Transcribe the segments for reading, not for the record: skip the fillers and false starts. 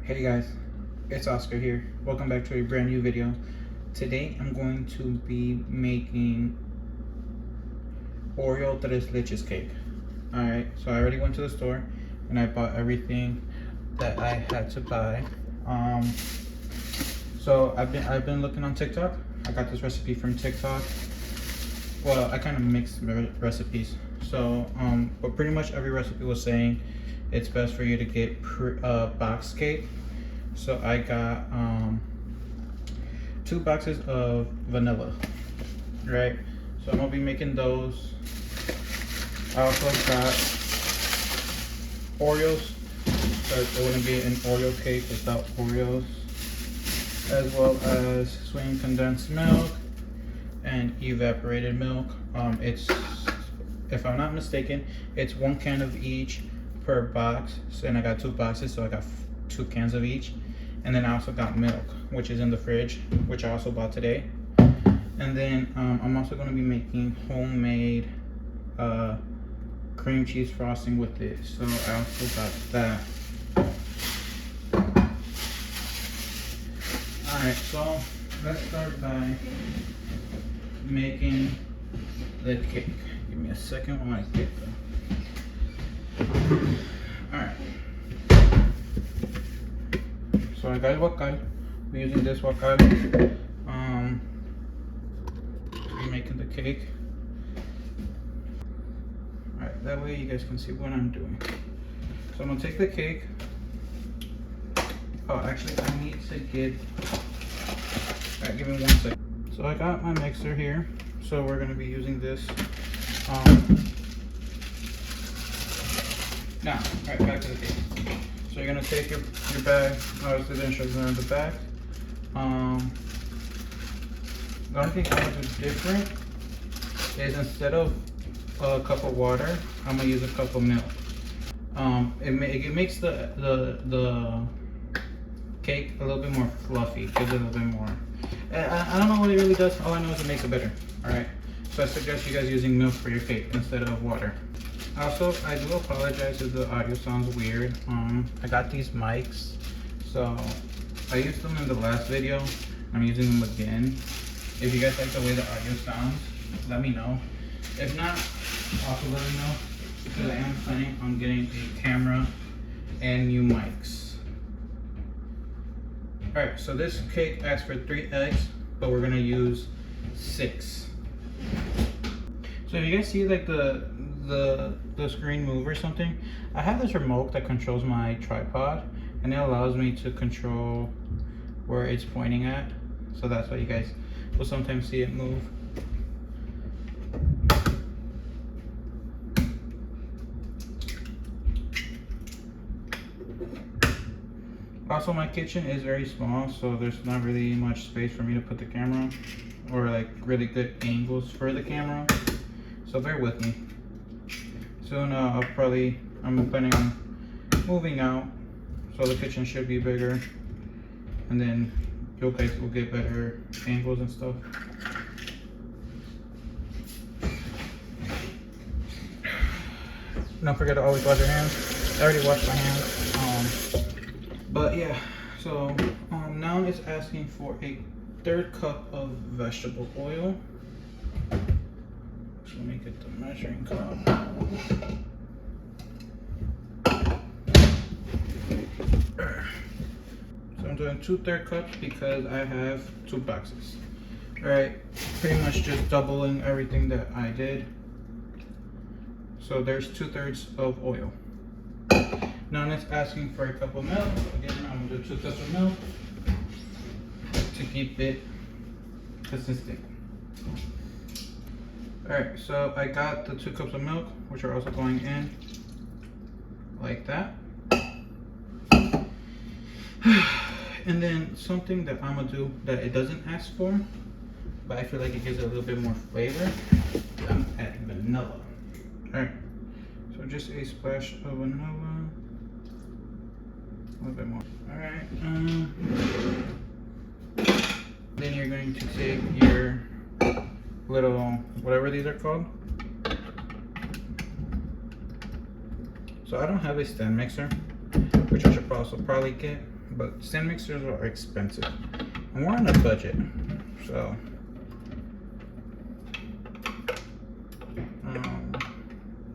Hey guys, it's Oscar here. Welcome back to a brand new video. Today I'm going to be making Oreo tres leches cake. Alright, so I already went to the store and I bought everything that I had to buy. So I've been looking on TikTok. I got this recipe from TikTok. Well, I kind of mixed recipes. So but pretty much every recipe was saying it's best for you to get box cake. So I got 2 boxes of vanilla, right? So I'm gonna be making those. I also got Oreos, so it wouldn't be an Oreo cake without Oreos, as well as sweetened condensed milk and evaporated milk. It's, if I'm not mistaken, it's 1 can of each per box. So, and I got 2 boxes, so I got 2 cans of each. And then I also got milk, which is in the fridge, which I also bought today. And then I'm also going to be making homemade cream cheese frosting with it. So I also got that. Alright, so let's start by making the cake. Give me a second while I get them. Alright. So I got guacal. We're using this guacal to be making the cake. Alright, that way you guys can see what I'm doing. So I'm gonna take the cake. Oh, actually I need to get, alright, give me 1 second. So I got my mixer here. So we're gonna be using this. Now, alright, back to the cake. So you're gonna take your bag. Obviously the instructions are in the back. The only thing I'm gonna do different is instead of a cup of water, I'm gonna use a cup of milk. It makes the cake a little bit more fluffy, gives it a little bit more. I don't know what it really does. All I know is it makes it better. All right. So I suggest you guys using milk for your cake instead of water. Also, I do apologize if the audio sounds weird. I got these mics, so I used them in the last video. I'm using them again. If you guys like the way the audio sounds, let me know. If not, also let me know, because I am planning on getting a camera and new mics. Alright, so this cake asks for 3 eggs, but we're gonna use 6. So if you guys see like the screen move or something, I have this remote that controls my tripod, and it allows me to control where it's pointing at. So that's why you guys will sometimes see it move. Also, my kitchen is very small, so there's not really much space for me to put the camera or like really good angles for the camera. So bear with me. Soon I'm planning on moving out, so the kitchen should be bigger, and then you guys will get better angles and stuff. Don't forget to always wash your hands. I already washed my hands. But yeah, so now it's asking for a 1/3 cup of vegetable oil. So let me get the measuring cup. So I'm doing 2/3 cups because I have 2 boxes. Alright, pretty much just doubling everything that I did. So there's 2/3 of oil. Now it's asking for a cup of milk. Again, I'm gonna do 2 cups of milk to keep it consistent. Alright, so I got the 2 cups of milk, which are also going in like that. And then something that I'm gonna do that it doesn't ask for, but I feel like it gives it a little bit more flavor, I'm adding vanilla. Alright, so just a splash of vanilla. A little bit more. Alright. Then you're going to take your little, whatever these are called. So I don't have a stand mixer, which I should also probably get. but stand mixers are expensive, and we're on a budget, so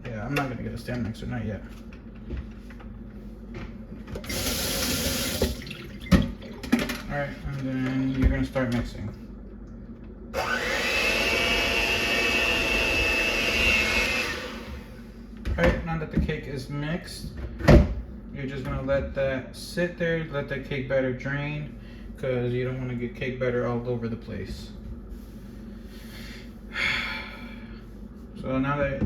yeah, I'm not gonna get a stand mixer, not yet. All right, and then you're gonna start mixing. Alright, now that the cake is mixed, you're just gonna let that sit there, let that cake batter drain, because you don't want to get cake batter all over the place. So now that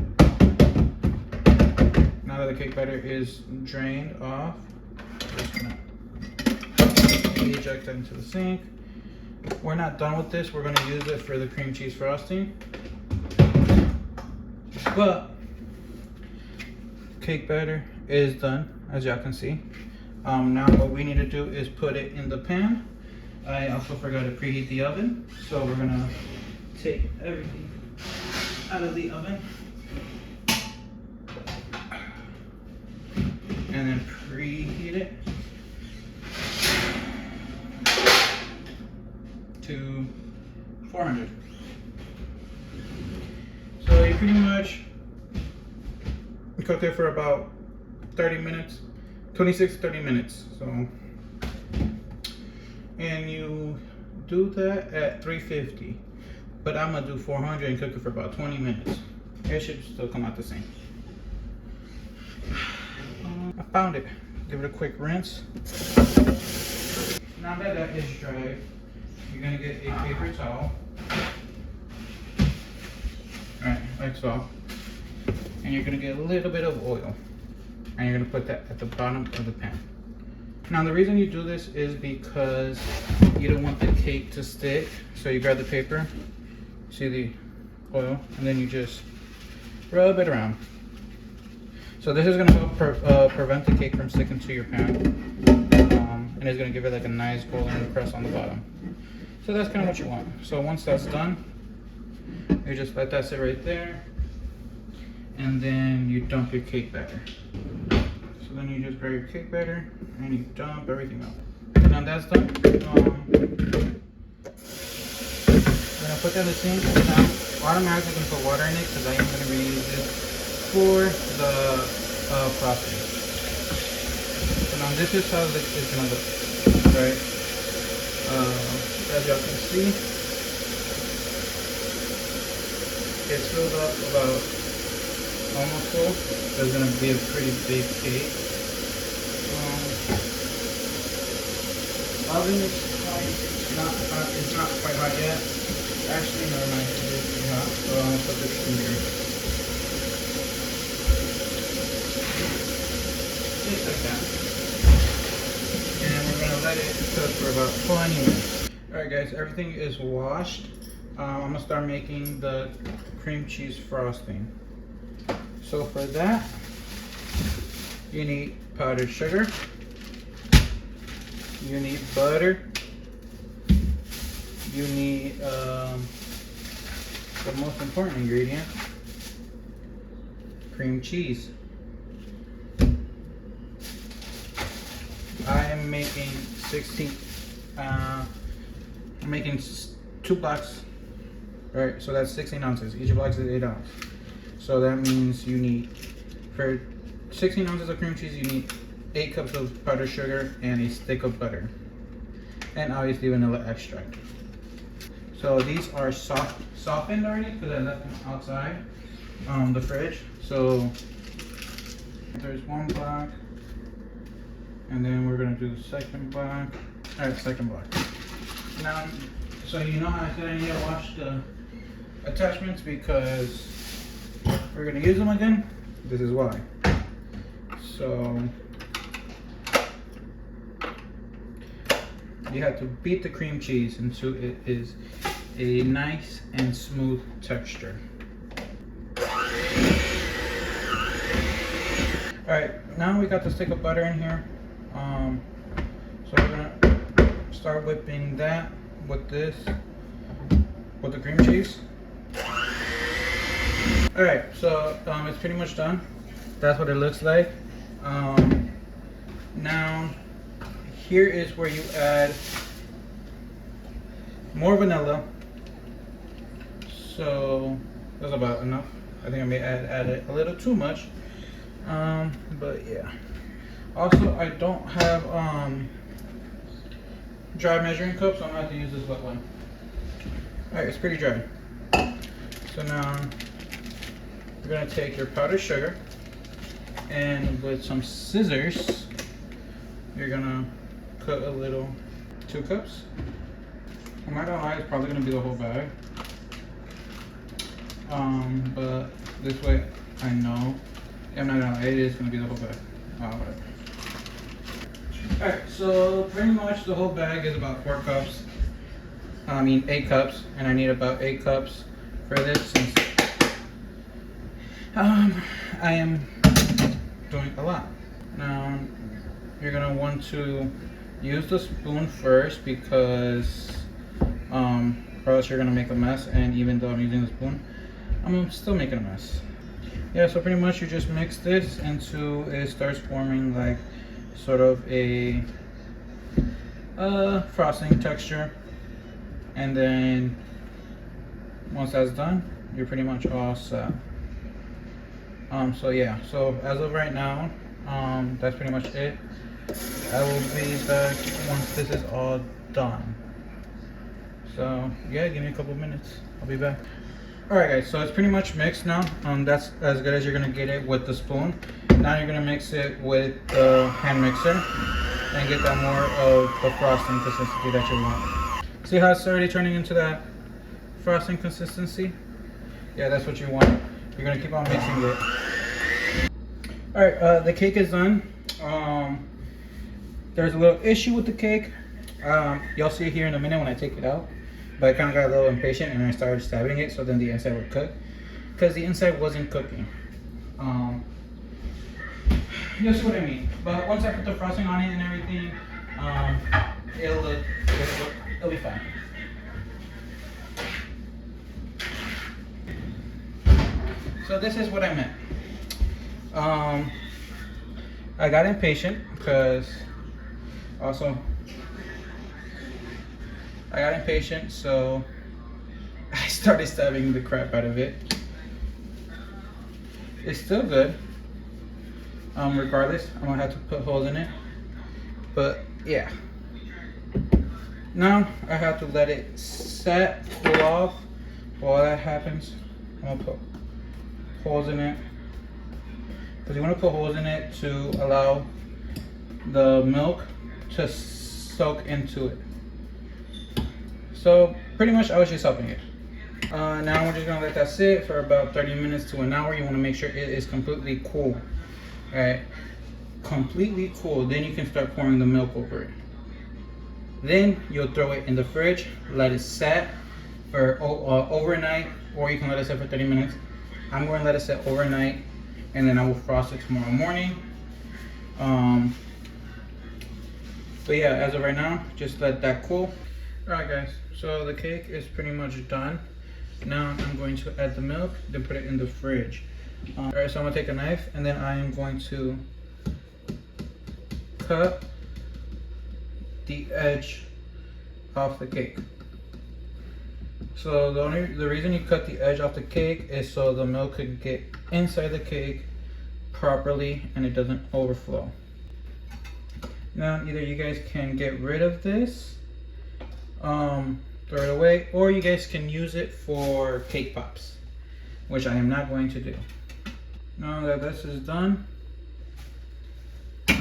the cake batter is drained off, we're just gonna eject it into the sink. We're not done with this, we're gonna use it for the cream cheese frosting. But cake batter is done, as y'all can see. Now what we need to do is put it in the pan. I also forgot to preheat the oven, so we're gonna take everything out of the oven and then preheat it to 400. So you pretty much cook it for about 30 minutes, 26 to 30 minutes. So, and you do that at 350, but I'm gonna do 400 and cook it for about 20 minutes. It should still come out the same. I found it. Give it a quick rinse. Now that that is dry, you're gonna get a paper towel. Alright, like so. And you're gonna get a little bit of oil, and you're gonna put that at the bottom of the pan. Now the reason you do this is because you don't want the cake to stick, so you grab the paper, see the oil, and then you just rub it around. So this is gonna help prevent the cake from sticking to your pan, and it's gonna give it like a nice golden crust on the bottom. So that's kind of what you want. So once that's done, you just let that sit right there, and then you dump your cake batter. So then you just grab your cake batter and you dump everything out. Now that's done. We're gonna put that in the sink. Now automatically gonna put water in it because I am gonna reuse it for the frosting. So now this is how it's gonna look, right? As y'all can see, it's filled up about almost full. There's gonna be a pretty big cake. Oven is not hot. It's not quite hot yet. Actually, never mind. It is pretty hot. So I'm gonna put this in here. Just like that. And we're gonna let it cook for about 20 minutes. All right, guys. Everything is washed. I'm gonna start making the cream cheese frosting. So for that, you need powdered sugar, you need butter, you need the most important ingredient, cream cheese. I am making 16, I'm making 2 blocks, right? So that's 16 ounces. Each box is 8 ounces. So that means you need, for 16 ounces of cream cheese, you need 8 cups of powdered sugar and a stick of butter. And obviously vanilla extract. So these are softened already because I left them outside the fridge. So there's 1 block. And then we're gonna do the second block. Alright, second block. Now, so you know how I said I need to wash the attachments because we're gonna use them again. This is why. So you have to beat the cream cheese until it is a nice and smooth texture. Alright, now we got the stick of butter in here. So we're gonna start whipping that with this, with the cream cheese. Alright, so it's pretty much done. That's what it looks like. Now here is where you add more vanilla. So that's about enough. I think I may add it a little too much. But yeah. Also, I don't have dry measuring cup, so I'm gonna have to use this wet one. Alright, it's pretty dry. So now you're gonna take your powdered sugar and with some scissors, you're gonna cut a little 2 cups. I'm not gonna lie, it's probably gonna be the whole bag. But this way I know. I'm not gonna lie, it is gonna be the whole bag. Whatever. Alright, so pretty much the whole bag is about 4 cups. 8 cups, and I need about 8 cups for this since I am doing a lot. Now you're gonna want to use the spoon first because or else you're gonna make a mess, and even though I'm using the spoon, I'm still making a mess. Yeah, so pretty much you just mix this until it starts forming like sort of a frosting texture, and then once that's done, you're pretty much all set. So yeah, so as of right now, that's pretty much it. I will be back once this is all done. So yeah, give me a couple minutes, I'll be back. Alright guys, so it's pretty much mixed now. That's as good as you're gonna get it with the spoon. Now you're gonna mix it with the hand mixer and get that more of the frosting consistency that you want. See how it's already turning into that frosting consistency? Yeah, that's what you want. You're gonna keep on mixing it. Alright, the cake is done. There's a little issue with the cake. You'll see it here in a minute when I take it out. But I kind of got a little impatient and I started stabbing it, so then the inside would cook. Because the inside wasn't cooking. You see what I mean. But once I put the frosting on it and everything, it'll be fine. So this is what I meant. I got impatient because so I started stabbing the crap out of it. It's still good. Regardless, I'm gonna have to put holes in it. But yeah. Now I have to let it set, cool off. While that happens, I'm gonna put holes in it. Because you want to put holes in it to allow the milk to soak into it. So pretty much I was just helping it. Now we're just gonna let that sit for about 30 minutes to an hour. You want to make sure it is completely cool. Alright, completely cool. Then you can start pouring the milk over it. Then you'll throw it in the fridge, let it set for overnight, or you can let it set for 30 minutes. I'm going to let it set overnight, and then I will frost it tomorrow morning. But yeah, as of right now, just let that cool. Alright guys, so the cake is pretty much done. Now I'm going to add the milk, then put it in the fridge. Alright, so I'm going to take a knife, and then I am going to cut the edge off the cake. So the reason you cut the edge off the cake is so the milk could get inside the cake properly and it doesn't overflow. Now either you guys can get rid of this, throw it away, or you guys can use it for cake pops, which I am not going to do. Now that this is done,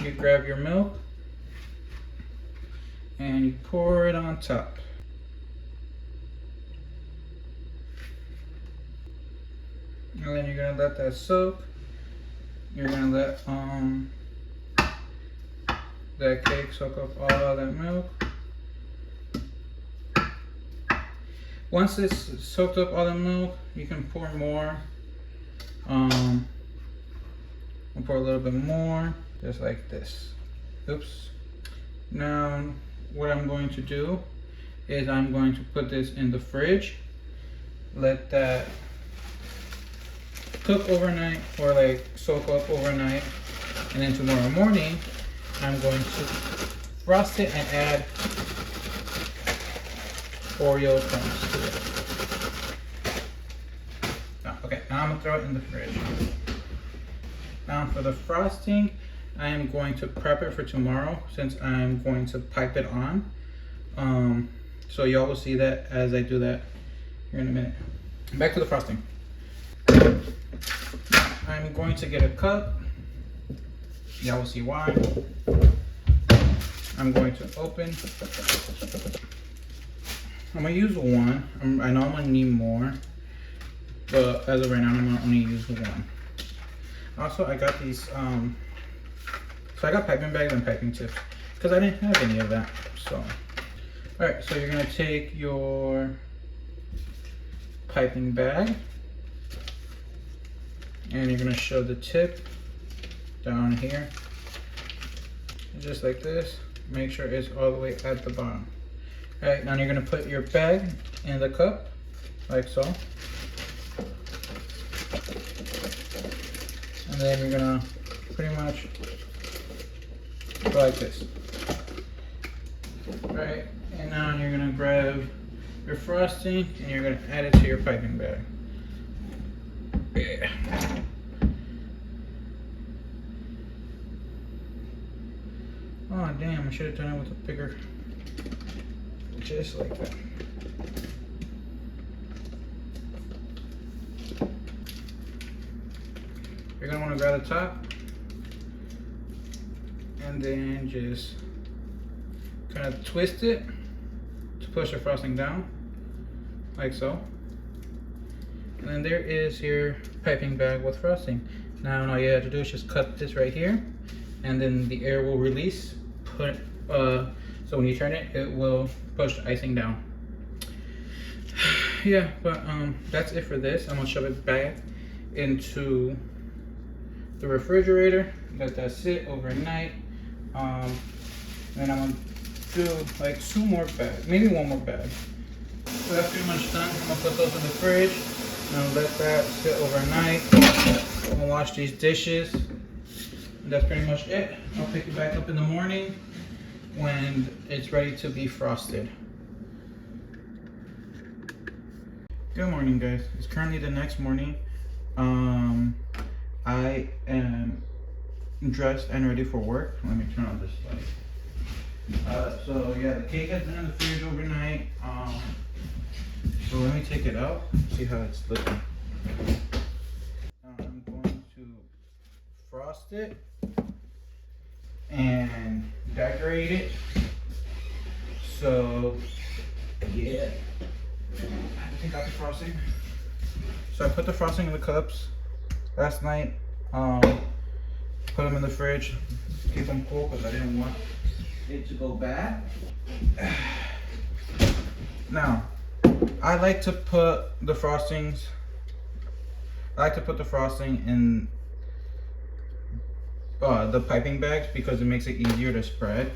you grab your milk and you pour it on top. And then you're gonna let that soak. You're gonna let that cake soak up all that milk. Once it's soaked up all the milk, you can pour more. I'll pour a little bit more, just like this. Oops. Now, what I'm going to do is I'm going to put this in the fridge, let that cook overnight, or like soak up overnight, and then tomorrow morning I'm going to frost it and add Oreo crumbs to it. Oh, okay, now I'm gonna throw it in the fridge. Now for the frosting, I am going to prep it for tomorrow since I'm going to pipe it on. So y'all will see that as I do that here in a minute. Back to the frosting. I'm going to get a cup. Y'all will see why. I'm going to open. I'm gonna use one. I know I'm gonna need more, but as of right now, I'm gonna only use one. Also, I got these, so I got piping bags and piping tips because I didn't have any of that. So, all right, so you're gonna take your piping bag and you're gonna shove the tip down here, just like this. Make sure it's all the way at the bottom. All right, now you're gonna put your bag in the cup, like so. And then you're gonna pretty much go like this. All right, and now you're gonna grab your frosting and you're gonna add it to your piping bag. Yeah. Oh damn, I should have done it with a bigger, just like that. You're gonna wanna grab the top and then just kind of twist it to push the frosting down, like so. And then there is your piping bag with frosting. Now all you have to do is just cut this right here, and then the air will release. So when you turn it, it will push the icing down. Yeah, but that's it for this. I'm gonna shove it back into the refrigerator, let that sit overnight. Then I'm gonna do like 2 more bags, maybe 1 more bag. So that's pretty much done. I'm gonna put those in the fridge and let that sit overnight. I'm gonna wash these dishes. And that's pretty much it. I'll pick it back up in the morning when it's ready to be frosted. Good morning, guys. It's currently the next morning. I am dressed and ready for work. Let me turn on this light. So yeah, the cake has been in the fridge overnight. So let me take it out, see how it's looking. I'm going to frost it and decorate it. So yeah, I have to take out the frosting. So I put the frosting in the cups last night. Put them in the fridge, keep them cool because I didn't want it to go bad. Now, I like to put the frostings. I like to put the frosting in the piping bags because it makes it easier to spread.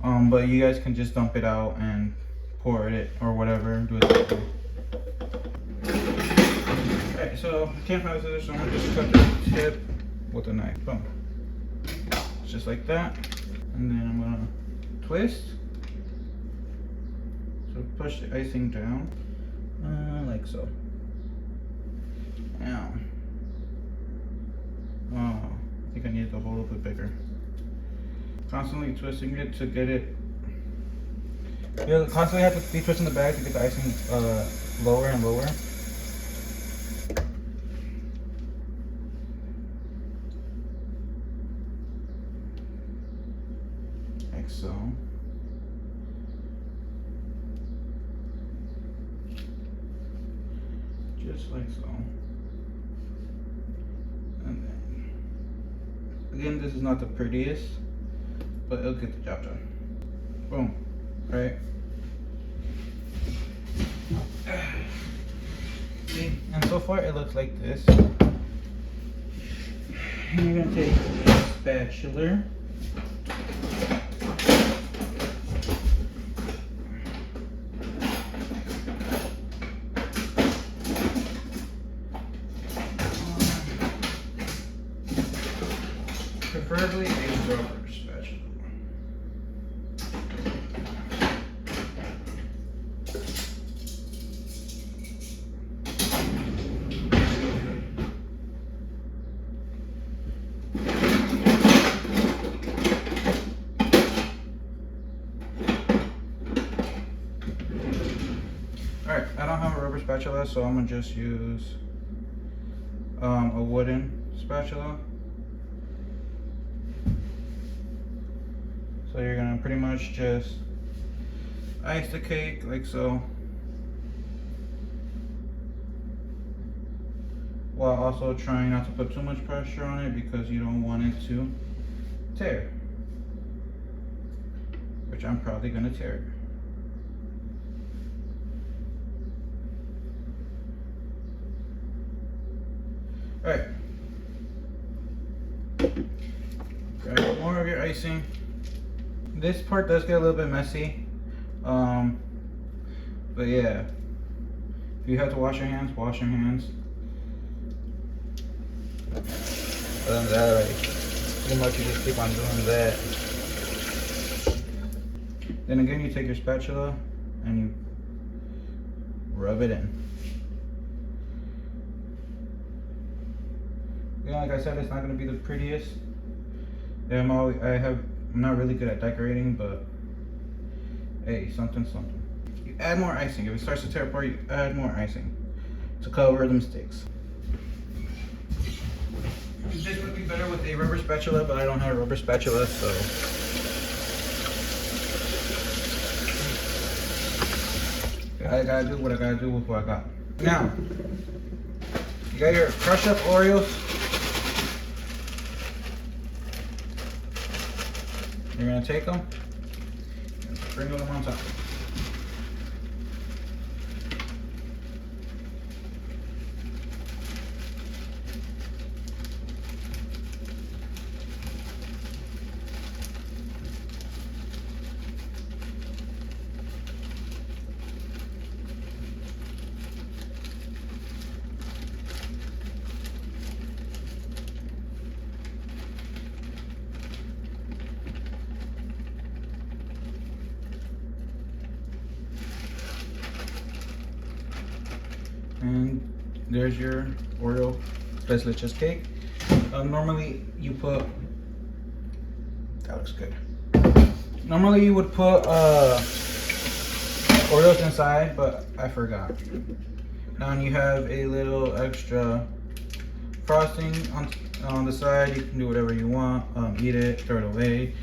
But you guys can just dump it out and pour it or whatever. Do it that way. Alright, so I can't find the scissors, so I'm gonna just cut the tip with a knife. Boom. Just like that. And then I'm gonna twist. So push the icing down, like so. Now, oh, I think I need the hole a little bit bigger. Constantly twisting it to get it. You'll constantly have to be twisting the bag to get the icing lower and lower. Like so. Just like so. And then, again, this is not the prettiest, but it'll get the job done. Boom. Right? See? And so far it looks like this. And you're gonna take a spatula. Preferably a rubber spatula. rubber spatula, so I'm gonna just use a wooden spatula. So you're gonna pretty much just ice the cake like so, while also trying not to put too much pressure on it because you don't want it to tear, which I'm probably gonna tear it. Alright, grab more of your icing. This part does get a little bit messy, but yeah, if you have to wash your hands, wash your hands. Other than that, like, pretty much you just keep on doing that. Then again, you take your spatula and you rub it in. Yeah, like I said, it's not gonna be the prettiest. Yeah, I'm not really good at decorating, but hey, something. You add more icing. If it starts to tear apart, you add more icing to cover the mistakes. This would be better with a rubber spatula, but I don't have a rubber spatula, so. I gotta do what I gotta do with what I got. Now, you got your crushed up Oreos. You're gonna take them and sprinkle them on top. And there's your Oreo tres leches cake. Normally you put, that looks good. Normally you would put Oreos inside, but I forgot. Now you have a little extra frosting on the side. You can do whatever you want, eat it, throw it away.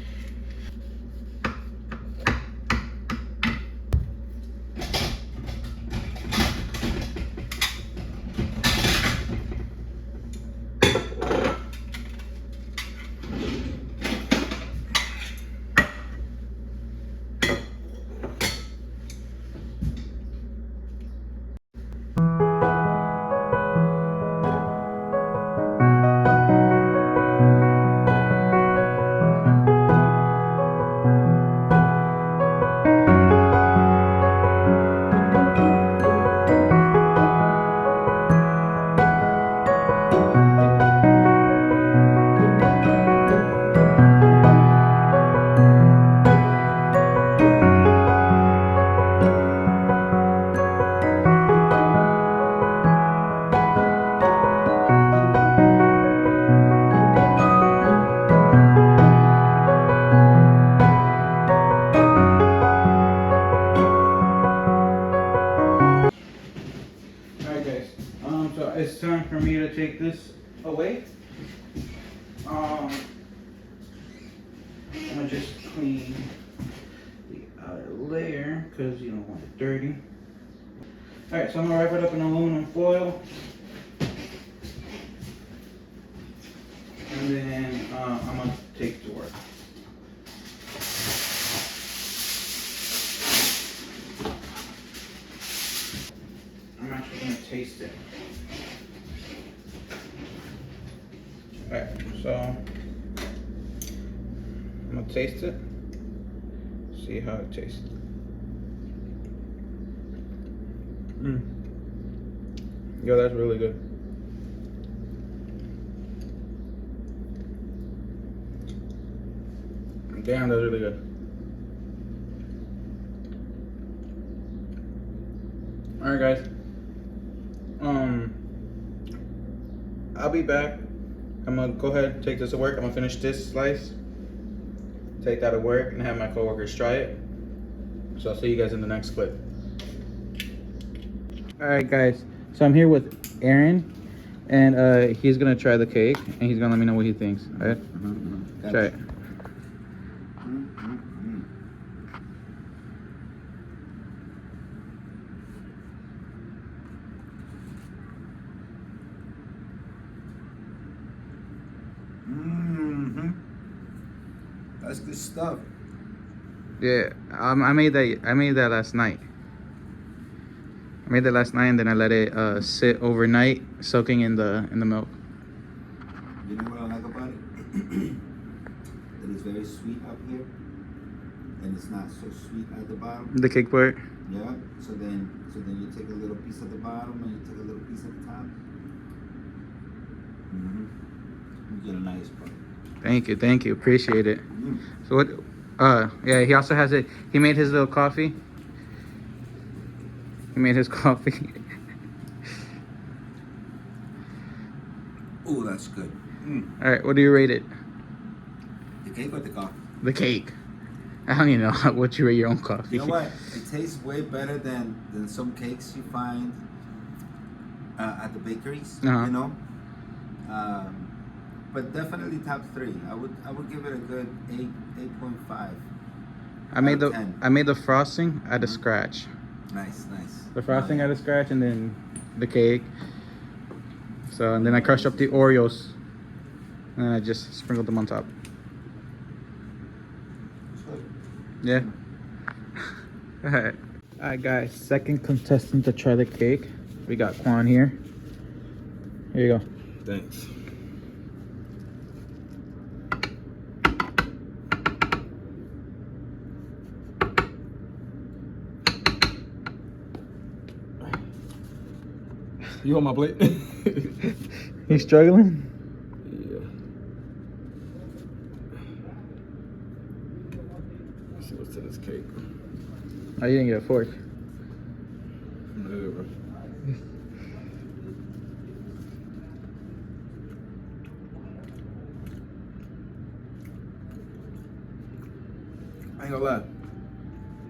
So it's time for me to take this away. I'm gonna just clean the outer layer because you don't want it dirty. Alright, so I'm gonna wrap it up in aluminum foil. And then I'm gonna take it to work. I'm actually gonna taste it. Alright, so I'm gonna taste it, see how it tastes. Yo, that's really good. Damn, that's really good. Alright guys, I'll be back. I'm gonna go ahead and take this to work. I'm gonna finish this slice, take that to work, and have my coworkers try it. So I'll see you guys in the next clip. All right, guys. So I'm here with Aaron, and he's gonna try the cake, and he's gonna let me know what he thinks. All right? Try it. That's good stuff. Yeah, I made that. I made that last night. I made that last night, and then I let it sit overnight, soaking in the milk. You know what I like about it? It is very sweet up here, and it's not so sweet at the bottom. The cake part. Yeah. So then you take a little piece at the bottom, and you take a little piece at the top. You get a nice part. Thank you, appreciate it. So what? Yeah, he also has it. He made his little coffee. He made his coffee. Oh, that's good. All right, what do you rate it? The cake or the coffee? The cake. I don't even know what you rate your own coffee. You know what? It tastes way better than some cakes you find at the bakeries. Uh-huh. You know. But definitely top 3. I would give it a good 8.5. I made the frosting out of scratch. Nice. The frosting out of scratch, and then the cake. So and then I crushed up the Oreos, and I just sprinkled them on top. Yeah. All right, guys. Second contestant to try the cake. We got Quan here. Here you go. Thanks. You on my plate? You struggling? Yeah. Let's see what's in this cake. Oh, you didn't get a fork. Whatever. I ain't gonna lie.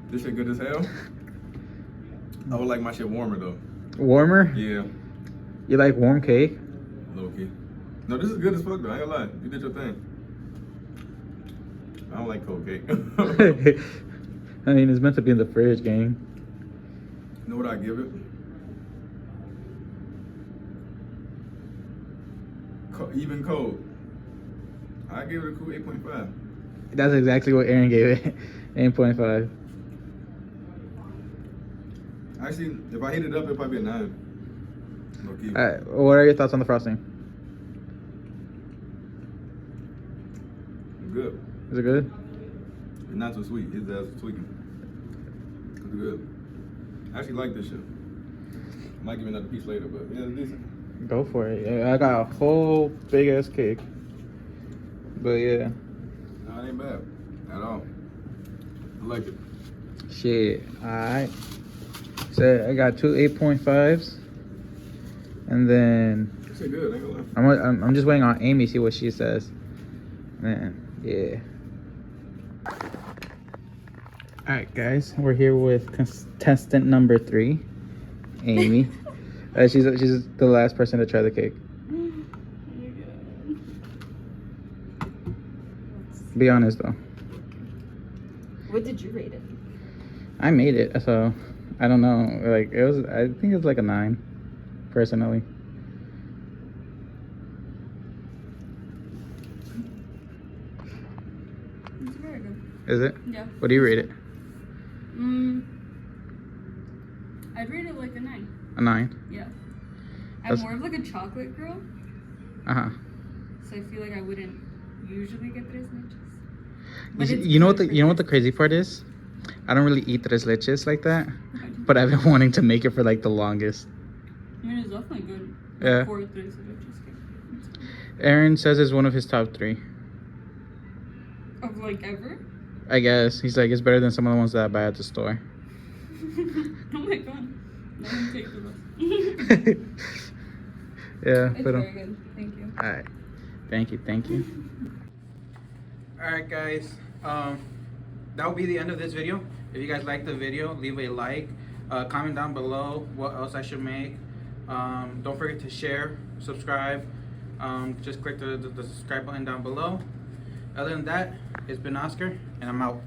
This shit good as hell. I would like my shit warmer though. Warmer? Yeah. You like warm cake? Low key. No, this is good as fuck though. I ain't gonna lie. You did your thing. I don't like cold cake. I mean, it's meant to be in the fridge, gang. You know what I give it? Even cold. I give it a cool 8.5. That's exactly what Aaron gave it. 8.5. Actually, if I heat it up, it'll probably be a 9. Low key. Alright, what are your thoughts on the frosting? Good. Is it good? It's not too sweet. His ass is tweaking. It's good. I actually like this shit. Might give me another piece later, but yeah, it's decent. Go for it. Yeah, I got a whole big ass cake. But yeah. No, it ain't bad at all. I like it. Shit. Alright. So I got 2 8.5s. And then This shit good, ain't gonna lie. I'm just waiting on Amy to see what she says. Man, yeah. Alright guys, we're here with contestant number 3, Amy. She's the last person to try the cake. Be honest though. What did you rate it? I made it, so I don't know. Like it was, I think it's like a 9, personally. It's very good. Is it? Yeah. What do you rate it? I'd rate it like a 9. A 9? Yeah. I'm That's- more of like a chocolate girl, Uh-huh. so I feel like I wouldn't usually get tres leches. You, But it's you know what good the for you know what the kids. crazy part is? I don't really eat tres leches like that, but I've been wanting to make it for like the longest. I mean, it's definitely good. Yeah. For tres leches cake. It's good. Aaron says it's one of his top 3. Of like ever? I guess he's like it's better than some of the ones that I buy at the store. Oh my god. Let me take the rest. Yeah, It's but very good. Thank you. all right, thank you. All right, guys, that will be the end of this video. If you guys liked the video, leave a like, Comment down below what else I should make. Don't forget to share, subscribe. Just click the subscribe button down below. Other than that, it's been Oscar, and I'm out.